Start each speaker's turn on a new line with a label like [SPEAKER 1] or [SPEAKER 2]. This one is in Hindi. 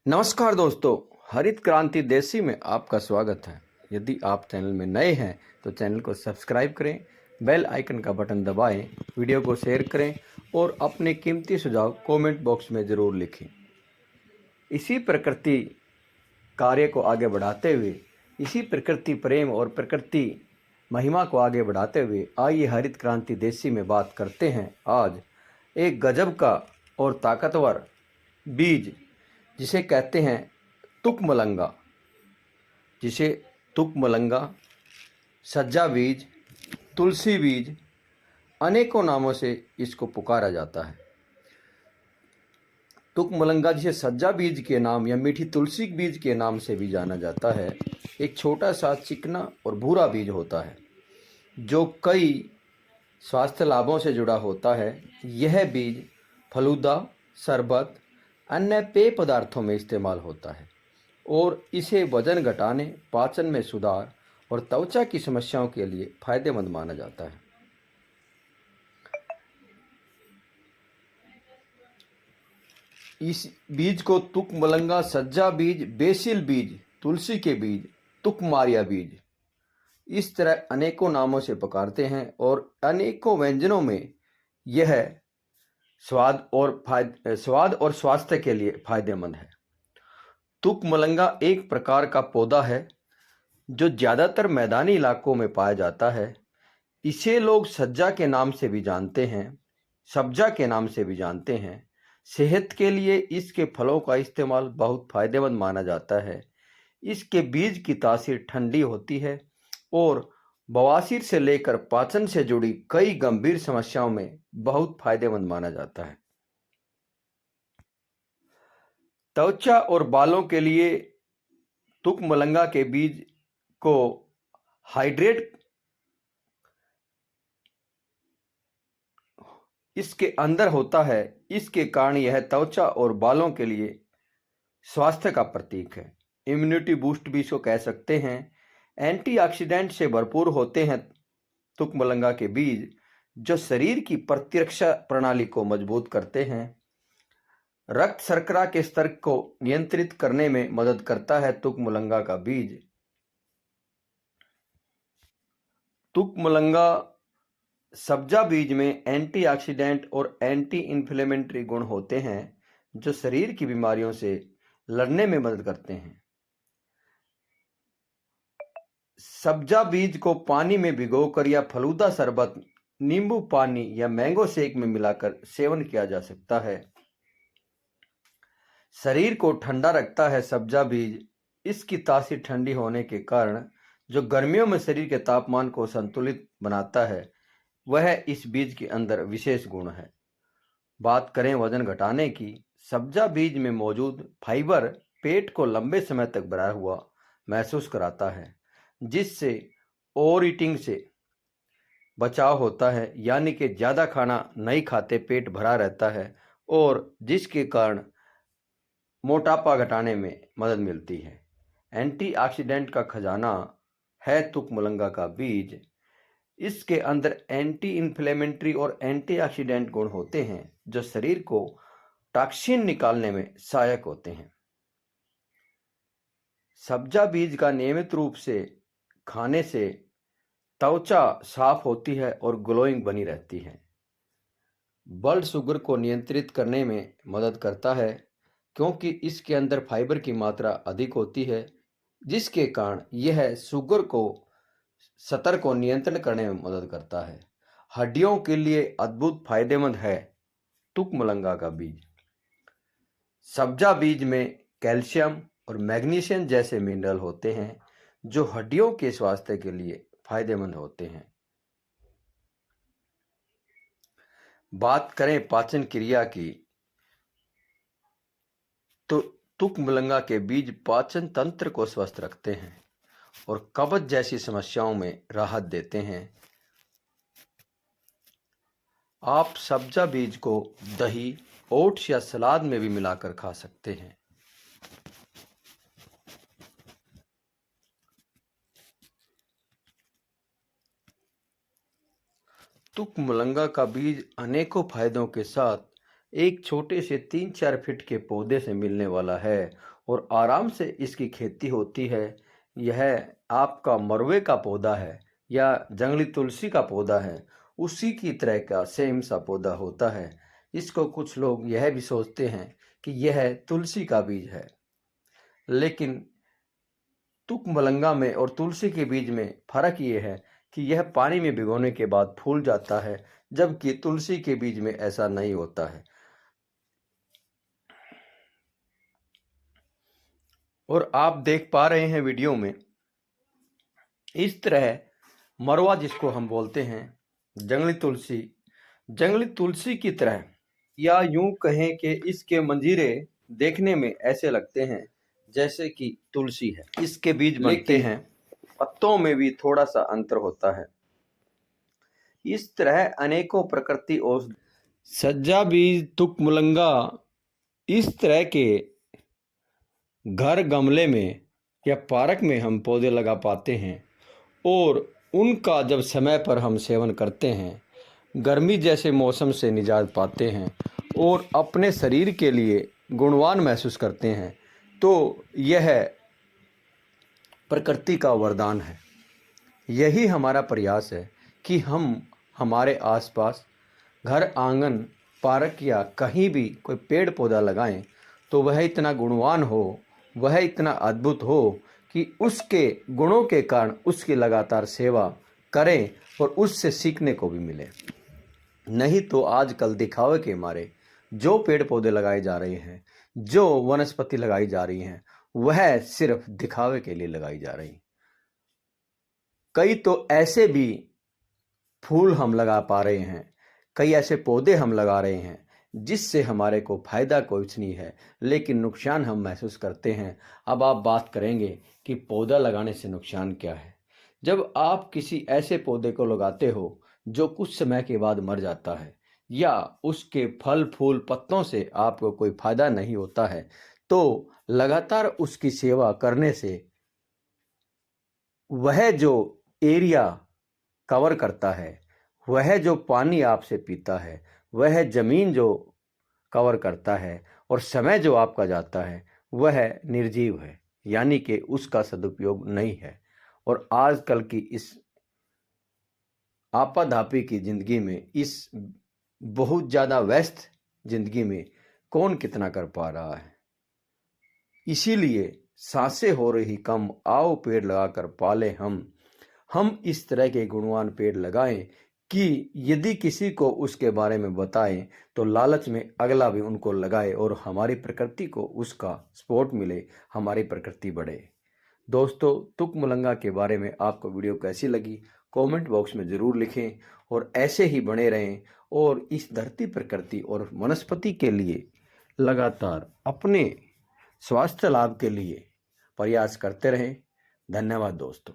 [SPEAKER 1] नमस्कार दोस्तों, हरित क्रांति देसी में आपका स्वागत है। यदि आप चैनल में नए हैं तो चैनल को सब्सक्राइब करें, बेल आइकन का बटन दबाएं, वीडियो को शेयर करें और अपने कीमती सुझाव कमेंट बॉक्स में ज़रूर लिखें। इसी प्रकृति कार्य को आगे बढ़ाते हुए, इसी प्रकृति प्रेम और प्रकृति महिमा को आगे बढ़ाते हुए आइए हरित क्रांति देसी में बात करते हैं आज एक गजब का और ताकतवर बीज जिसे कहते हैं तुकमलंगा। जिसे तुकमलंगा, सज्जा बीज, तुलसी बीज, अनेकों नामों से इसको पुकारा जाता है। तुकमलंगा जिसे सज्जा बीज के नाम या मीठी तुलसी बीज के नाम से भी जाना जाता है, एक छोटा सा चिकना और भूरा बीज होता है जो कई स्वास्थ्य लाभों से जुड़ा होता है। यह बीज फलूदा, शरबत, अन्य पेय पदार्थों में इस्तेमाल होता है और इसे वजन घटाने, पाचन में सुधार और त्वचा की समस्याओं के लिए फायदेमंद माना जाता है। इस बीज को तुकमलंगा, सज्जा बीज, बेसिल बीज, तुलसी के बीज, तुकमारिया बीज, इस तरह अनेकों नामों से पुकारते हैं और अनेकों व्यंजनों में यह स्वाद और स्वास्थ्य के लिए फायदेमंद है। तुकमलंगा एक प्रकार का पौधा है जो ज़्यादातर मैदानी इलाकों में पाया जाता है। इसे लोग सज्जा के नाम से भी जानते हैं, सब्जा के नाम से भी जानते हैं। सेहत के लिए इसके फलों का इस्तेमाल बहुत फायदेमंद माना जाता है। इसके बीज की तासीर ठंडी होती है और बवासीर से लेकर पाचन से जुड़ी कई गंभीर समस्याओं में बहुत फायदेमंद माना जाता है। त्वचा और बालों के लिए तुकमलंगा के बीज को हाइड्रेट इसके अंदर होता है। इसके कारण यह त्वचा और बालों के लिए स्वास्थ्य का प्रतीक है। इम्यूनिटी बूस्ट भी इसको कह सकते हैं। एंटीऑक्सीडेंट से भरपूर होते हैं तुकमलंगा के बीज, जो शरीर की प्रतिरक्षा प्रणाली को मजबूत करते हैं। रक्त शर्करा के स्तर को नियंत्रित करने में मदद करता है तुकमलंगा का बीज। तुकमलंगा सब्जा बीज में एंटीऑक्सीडेंट और एंटी इन्फ्लेमेटरी गुण होते हैं जो शरीर की बीमारियों से लड़ने में मदद करते हैं। सब्जा बीज को पानी में भिगोकर या फलूदा शरबत, नींबू पानी या मैंगो शेक में मिलाकर सेवन किया जा सकता है। शरीर को ठंडा रखता है सब्जा बीज। इसकी तासीर ठंडी होने के कारण जो गर्मियों में शरीर के तापमान को संतुलित बनाता है, वह इस बीज के अंदर विशेष गुण है। बात करें वजन घटाने की, सब्जा बीज में मौजूद फाइबर पेट को लंबे समय तक भरा हुआ महसूस कराता है, जिससे ओवर ईटिंग से बचाव होता है, यानी कि ज़्यादा खाना नहीं खाते, पेट भरा रहता है और जिसके कारण मोटापा घटाने में मदद मिलती है। एंटीऑक्सीडेंट का खजाना है तुकमलंगा का बीज। इसके अंदर एंटी इन्फ्लेमेटरी और एंटीऑक्सीडेंट गुण होते हैं जो शरीर को टॉक्सिन निकालने में सहायक होते हैं। सब्जा बीज का नियमित रूप से खाने से त्वचा साफ होती है और ग्लोइंग बनी रहती है। ब्लड शुगर को नियंत्रित करने में मदद करता है क्योंकि इसके अंदर फाइबर की मात्रा अधिक होती है, जिसके कारण यह शुगर को सतर को नियंत्रण करने में मदद करता है। हड्डियों के लिए अद्भुत फायदेमंद है तुकमलंगा का बीज। सब्जा बीज में कैल्शियम और मैग्नीशियम जैसे मिनरल होते हैं जो हड्डियों के स्वास्थ्य के लिए फायदेमंद होते हैं। बात करें पाचन क्रिया की, तो तुकमलंगा के बीज पाचन तंत्र को स्वस्थ रखते हैं और कब्ज जैसी समस्याओं में राहत देते हैं। आप सब्जा बीज को दही, ओट्स या सलाद में भी मिलाकर खा सकते हैं। तुकमलंगा का बीज अनेकों फायदों के साथ एक छोटे से 3-4 फीट के पौधे से मिलने वाला है और आराम से इसकी खेती होती है। यह आपका मरवे का पौधा है या जंगली तुलसी का पौधा है, उसी की तरह का सेम सा पौधा होता है। इसको कुछ लोग यह भी सोचते हैं कि यह तुलसी का बीज है, लेकिन तुकमलंगा में और तुलसी के बीज में फर्क ये है कि यह पानी में भिगोने के बाद फूल जाता है, जबकि तुलसी के बीज में ऐसा नहीं होता है। और आप देख पा रहे हैं वीडियो में, इस तरह मरवा जिसको हम बोलते हैं, जंगली तुलसी की तरह, या यूं कहें कि इसके मंजीरे देखने में ऐसे लगते हैं जैसे कि तुलसी है। इसके बीज बनते हैं, पत्तों में भी थोड़ा सा अंतर होता है। इस तरह अनेकों प्रकृति और सज्जा बीज, तुकमुलंगा इस तरह के घर, गमले में या पार्क में हम पौधे लगा पाते हैं और उनका जब समय पर हम सेवन करते हैं, गर्मी जैसे मौसम से निजात पाते हैं और अपने शरीर के लिए गुणवान महसूस करते हैं, तो यह प्रकृति का वरदान है। यही हमारा प्रयास है कि हम हमारे आसपास घर, आंगन, पार्क या कहीं भी कोई पेड़ पौधा लगाएं तो वह इतना गुणवान हो, वह इतना अद्भुत हो कि उसके गुणों के कारण उसकी लगातार सेवा करें और उससे सीखने को भी मिले। नहीं तो आजकल दिखावे के मारे जो पेड़ पौधे लगाए जा रहे हैं, जो वनस्पति लगाई जा रही हैं, वह सिर्फ दिखावे के लिए लगाई जा रही। कई तो ऐसे भी फूल हम लगा पा रहे हैं, कई ऐसे पौधे हम लगा रहे हैं जिससे हमारे को फायदा कुछ नहीं है, लेकिन नुकसान हम महसूस करते हैं। अब आप बात करेंगे कि पौधा लगाने से नुकसान क्या है। जब आप किसी ऐसे पौधे को लगाते हो जो कुछ समय के बाद मर जाता है या उसके फल, फूल, पत्तों से आपको कोई फायदा नहीं होता है, तो लगातार उसकी सेवा करने से वह जो एरिया कवर करता है, वह जो पानी आपसे पीता है, वह जमीन जो कवर करता है और समय जो आपका जाता है, वह निर्जीव है, यानी कि उसका सदुपयोग नहीं है। और आजकल की इस आपाधापी की जिंदगी में, इस बहुत ज़्यादा व्यस्त जिंदगी में कौन कितना कर पा रहा है। इसीलिए सांसें हो रही कम, आओ पेड़ लगाकर पाले हम इस तरह के गुणवान पेड़ लगाएं कि यदि किसी को उसके बारे में बताएं तो लालच में अगला भी उनको लगाए और हमारी प्रकृति को उसका सपोर्ट मिले, हमारी प्रकृति बढ़े। दोस्तों, तुकमुलंगा के बारे में आपको वीडियो कैसी लगी कमेंट बॉक्स में ज़रूर लिखें और ऐसे ही बने रहें और इस धरती, प्रकृति और वनस्पति के लिए लगातार अपने स्वास्थ्य लाभ के लिए प्रयास करते रहें। धन्यवाद दोस्तों।